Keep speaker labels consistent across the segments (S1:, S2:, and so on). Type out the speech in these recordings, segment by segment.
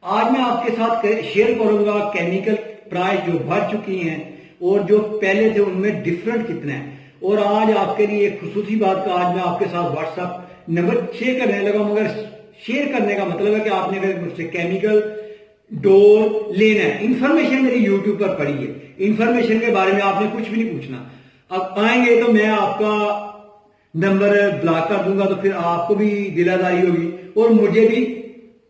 S1: आज मैं आपके साथ शेयर करूंगा केमिकल प्राइस जो बढ़ चुकी हैं और जो पहले थे उनमें डिफरेंट कितना है। और आज आपके लिए एक खुसूसी बात का आज मैं आपके साथ व्हाट्सएप नंबर शेयर करने लगा, मगर शेयर करने का मतलब है कि आपने अगर मुझसे केमिकल डोर लेना है, इंफॉर्मेशन मेरी यूट्यूब पर पड़ी है, इंफॉर्मेशन के बारे में आपने कुछ भी नहीं पूछना। अब आएंगे तो मैं आपका नंबर ब्लॉक कर दूंगा, तो फिर आपको भी दिलादारी होगी और मुझे भी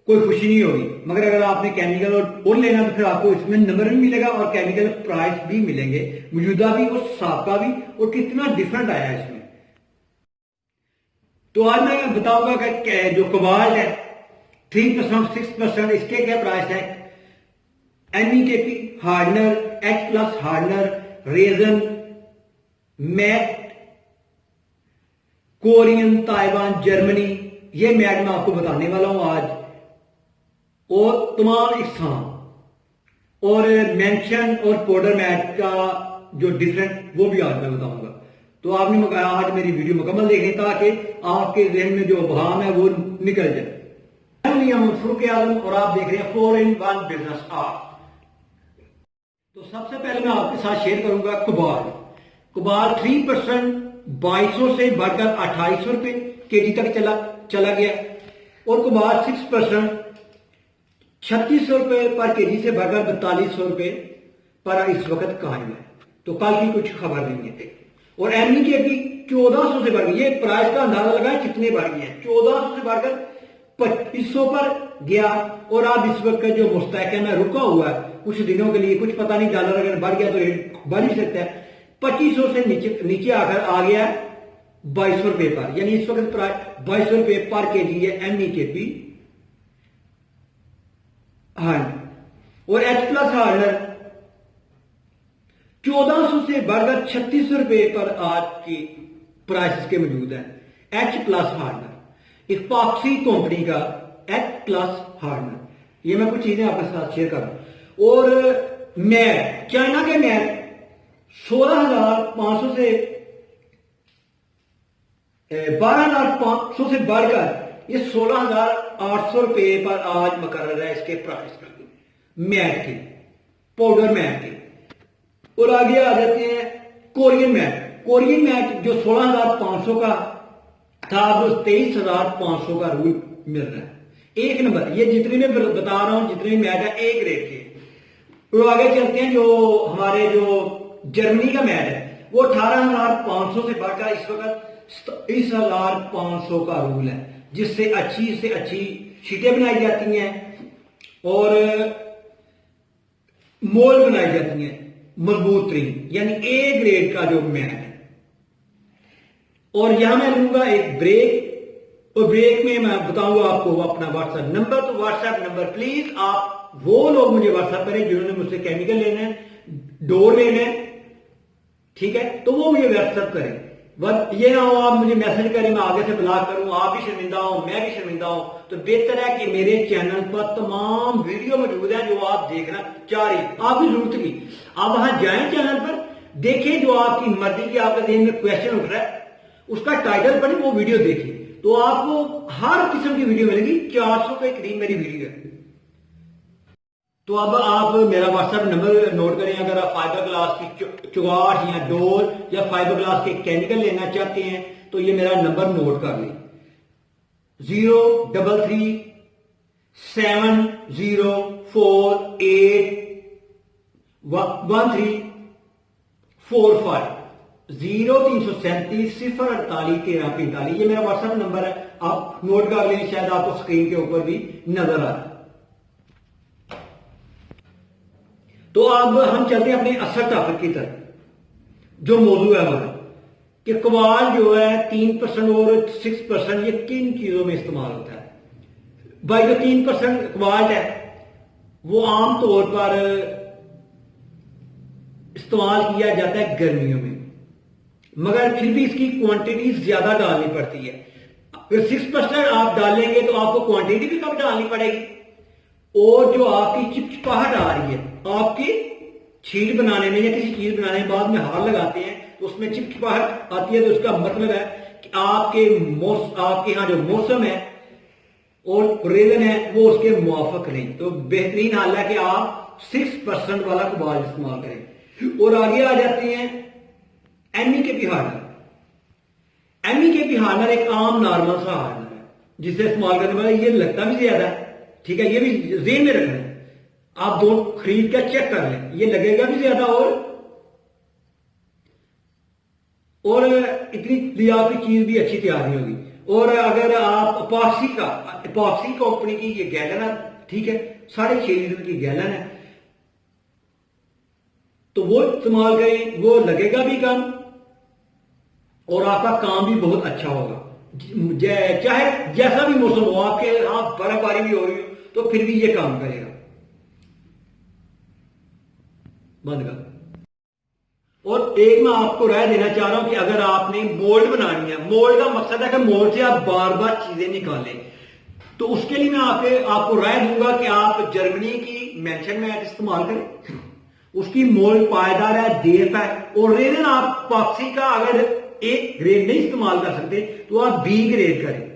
S1: कोई खुशी नहीं होगी। मगर अगर आपने केमिकल और लेना तो फिर आपको इसमें नंबर भी मिलेगा और केमिकल प्राइस भी मिलेंगे, मौजूदा भी और साबका भी, और कितना डिफरेंट आया है इसमें। तो आज मैं बताऊंगा कि जो कोबाल्ट है 3% 6%, इसके क्या प्राइस है। MEKP hardener, H+ hardener, resin, mat, Korean, Taiwan, Germany, ये मैट मैं आपको बताने वाला हूं आज, और तमाम इकसाम और मेंशन और पाउडर मैट का जो डिफरेंट वो भी आज मैं बताऊंगा। तो आपने आज मेरी वीडियो मुकम्मल देखें ताकि आपके जहन में जो अवहाम है वो निकल जाए। मैं फरूक आलम और आप देख रहे हैं 4-in-1 बिजनेस आर्ट। तो सबसे पहले मैं आपके साथ शेयर करूंगा कोबाल्ट। कोबाल्ट 3% 2200 से बढ़कर 2800 रुपए केजी तक चला गया, और कोबाल्ट 6% 3600 रुपए पर केजी से बढ़कर 4200 रुपए पर इस वक्त कायम है। तो कल की कुछ खबर नहीं है। और MEKP 1400 से बढ़ गई, ये प्राइस का अंदाजा लगाए कितने बढ़ गए हैं। 1400 से बढ़कर 2500 पर गया, और अब इस वक्त जो मुस्तहकम है रुका हुआ है कुछ दिनों के लिए, कुछ पता नहीं, डॉलर अगर बढ़ गया तो बढ़ ही सकता है। 2500 से नीचे आकर आ गया 2200 रुपए पर, यानी इस वक्त प्राइस 2200 रुपए पर केजी है MEKP हार्डनर। और H+ हार्डनर 1400 से बढ़कर 3600 रुपए पर आज की प्राइस के मौजूद है। H+ हार्डनर इपॉक्सी कंपनी का H+ हार्डनर, ये मैं कुछ चीजें आपके साथ शेयर कर रहा हूं। और मैट, चाइना के मैट 16,500 से 12,500 से बढ़कर ये 16,800 रुपए पर आज मुकर्रर है इसके प्राइस का, मैट की, पाउडर मैट की। और आगे आ जाते हैं कोरियन मैट। कोरियन मैट जो 16,500 का था अब 23,500 का रूल मिल रहा है। एक नंबर, ये जितने में बता रहा हूं जितने मैट है एक रेट के। तो आगे चलते हैं, जो हमारे जो जर्मनी का मैट है वो 18,500 से बढ़कर इस वक्त 23,500 का रूल है, जिससे अच्छी से अच्छी शीटें बनाई जाती हैं और मोल बनाई जाती हैं मजबूत तरीन, यानी ए ग्रेड का जो मैट है। और यहां मैं लूंगा एक ब्रेक, और ब्रेक में मैं बताऊंगा आपको अपना व्हाट्सएप नंबर। तो व्हाट्सएप नंबर प्लीज आप वो लोग मुझे व्हाट्सएप करें जिन्होंने मुझसे केमिकल लेना है, डोर लेना है, ठीक है, तो वो मुझे व्हाट्सएप करें। ये ना हो आप मुझे मैसेज करें, मैं आगे से ब्लॉक करूं, आप भी शर्मिंदा हो, मैं भी शर्मिंदा हूं। तो बेहतर है कि मेरे चैनल पर तमाम वीडियो मौजूद है जो आप देखना चाह रहे हैं, आपकी जरूरत की। आप वहां जाएं, चैनल पर देखें, जो आपकी मर्जी की आपके दिन में क्वेश्चन उठ रहा है उसका टाइटल पढ़े, वो वीडियो देखिए, तो आपको हर किस्म की वीडियो मिलेगी। 400 के करीब मेरी वीडियो है। तो अब आप मेरा व्हाट्सएप नंबर नोट करें। अगर आप फाइबर ग्लास की चुगाट या डोर या फाइबर ग्लास के केमिकल लेना चाहते हैं तो ये मेरा नंबर नोट कर लें, 033 70481345 0337 048 1345। ये मेरा व्हाट्सएप नंबर है, आप नोट कर लें, शायद आपको स्क्रीन के ऊपर भी नजर आ रहा है। तो अब हम चलते हैं अपने असल टॉपिक की तरफ, जो मौजूद है हमारा कि कोबाल्ट जो है 3% और 6% ये किन चीजों में इस्तेमाल होता है। भाई जो 3% कोबाल्ट है वो आमतौर पर इस्तेमाल किया जाता है गर्मियों में, मगर फिर भी इसकी क्वांटिटी ज्यादा डालनी पड़ती है। अगर 6% आप डालेंगे तो आपको क्वांटिटी भी कम डालनी पड़ेगी, और जो आपकी चिपचिपाहट आ रही है आपकी शीट बनाने में या किसी चीज बनाने के बाद में हाथ लगाते हैं तो उसमें चिपचिपाहट आती है, तो उसका मतलब है कि आपके यहाँ जो मौसम है और रेजन है वो उसके मुआफक नहीं, तो बेहतरीन हाल है कि आप 6% वाला कुबाल इस्तेमाल करें। और आगे आ जाते हैं MEKP हार्डनर। MEKP हार्डनर एक आम नॉर्मल सा हार्डनर है जिसे इस्तेमाल करने वाला ये लगता भी ज्यादा है, ठीक है, ये भी जेन में रखना है, आप दो खरीद कर चेक कर लें, ये लगेगा भी ज्यादा और इतनी तैयार की चीज भी अच्छी तैयार नहीं होगी। और अगर आप अपॉक्सी कंपनी की ये गैलन है, ठीक है, 6.5 लीटर की गैलन है, तो वो इस्तेमाल करें, वो लगेगा भी कम और आपका काम भी बहुत अच्छा होगा। चाहे जैसा भी मौसम हो, आपके आप बर्फबारी भी हो रही हो तो फिर भी ये काम करेगा। बंद कर। और एक मैं आपको राय देना चाह रहा हूं कि अगर आपने मोल्ड बनानी है, मोल्ड का मकसद है कि मोल्ड से आप बार बार चीजें निकालें, तो उसके लिए मैं आपको राय दूंगा कि आप जर्मनी की मेंशन मैट इस्तेमाल करें, उसकी मोल्ड पायदार है, देर है। और रेजन आप पॉक्सी का अगर A ग्रेड नहीं इस्तेमाल कर सकते तो आप B ग्रेड करें।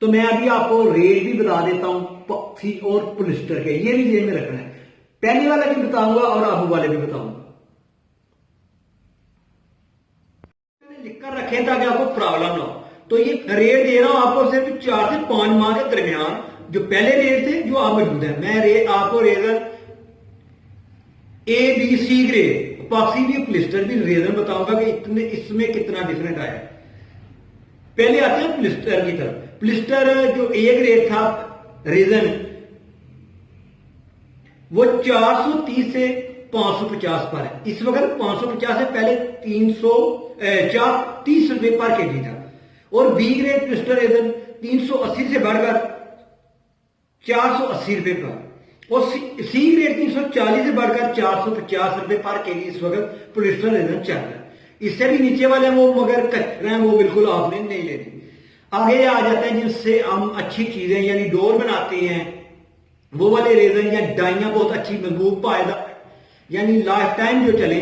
S1: तो मैं अभी आपको रेट भी बता देता हूं पॉक्सी और पोलिस्टर के, ये भी जेब में रखना है। पहले वाला भी बताऊंगा और अब वाले भी बताऊंगा, लिखकर रखें ताकि आपको प्रॉब्लम ना हो। तो ये रेट दे रहा हूं आपको सिर्फ 4 से 5 माह के दरमियान, जो पहले रेट थे जो आप मौजूद है। मैं आपको रेजर ABC ग्रेड पॉक्सी भी पोलिस्टर भी रेजर बताऊंगा कि इतने इसमें कितना डिफरेंट आया। पहले आते हैं पोलिस्टर की तरफ। पोलिस्टर जो A ग्रेड था रेजन, वो 430 से 550 पर है इस वक्त। 550 से पहले 30 रुपए पर केजी था। और B ग्रेड पोलिस्टर रेजन 380 से बढ़कर 480 रुपए पर, और C ग्रेड 340 से बढ़कर 450 रुपए पर केजी इस वक्त पोलिस्टर रेजन चल रहा है। इससे भी नीचे वाले वो मगर कच्चे हैं, वो बिल्कुल आपने नहीं लेनी। आगे आ जाते हैं जिनसे हम अच्छी चीजें यानी डोर बनाते हैं, वो वाले रेजन या डाइयां बहुत अच्छी मजबूत पायदार यानी लाइफ टाइम जो चले,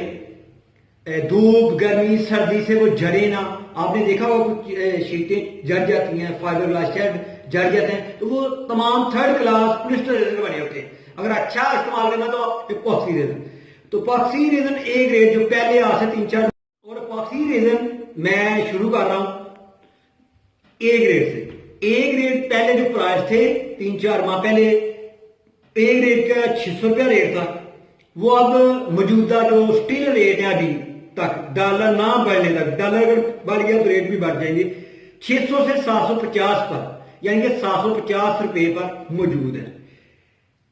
S1: धूप गर्मी सर्दी से वो जड़े ना। आपने देखा होगा कुछ शीटें जड़ जाती हैं, फाइबर ग्लास शेड जड़ जाते हैं, तो वो तमाम 3rd क्लास पोलिस्टर रेजन बने होते हैं। अगर अच्छा इस्तेमाल करना तो आप पॉक्सी रेजन, तो पॉक्सी रेजन A ग्रेड जो पहले आज से 3-4, और पॉक्सी रेजन मैं शुरू कर रहा हूं A ग्रेड से। A ग्रेड पहले जो प्राइस थे 3-4 माह पहले A ग्रेड का 600 रुपया रेट था, वो अब मौजूदा जो स्टिल रेट है अभी तक, डॉलर ना बढ़ने तक, डॉलर अगर बढ़ गया तो रेट भी बढ़ जाएंगे, 600 से 750 पर, यानी कि 750 रुपए पर मौजूद है।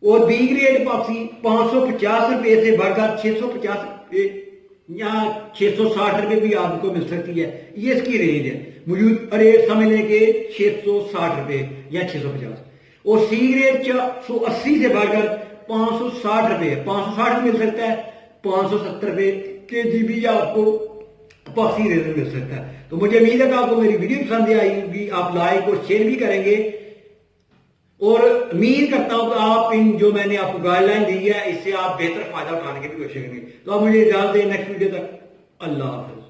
S1: और B ग्रेड पॉक्सी 550 रुपए से बढ़कर 650 रुपए या 660 रुपए भी आपको मिल सकती है, ये इसकी रेंज है। मौजूद रेट समझ लें कि 660 रुपए या 650। और C ग्रेड 480 से बढ़कर 560 रुपए, 560 मिल सकता है, 570 रुपए केजी भी आपको पॉक्सी रेजन मिल सकता है। तो मुझे उम्मीद है कि आपको मेरी वीडियो पसंद आई होगी, आप लाइक और शेयर भी करेंगे, और उम्मीद करता हूं कि आप इन जो मैंने आपको गाइडलाइन दी है इससे आप बेहतर फायदा उठाने की भी कोशिश करेंगे। तो आप मुझे इजाजत दें, नेक्स्ट वीडियो तक अल्लाह हाफिज।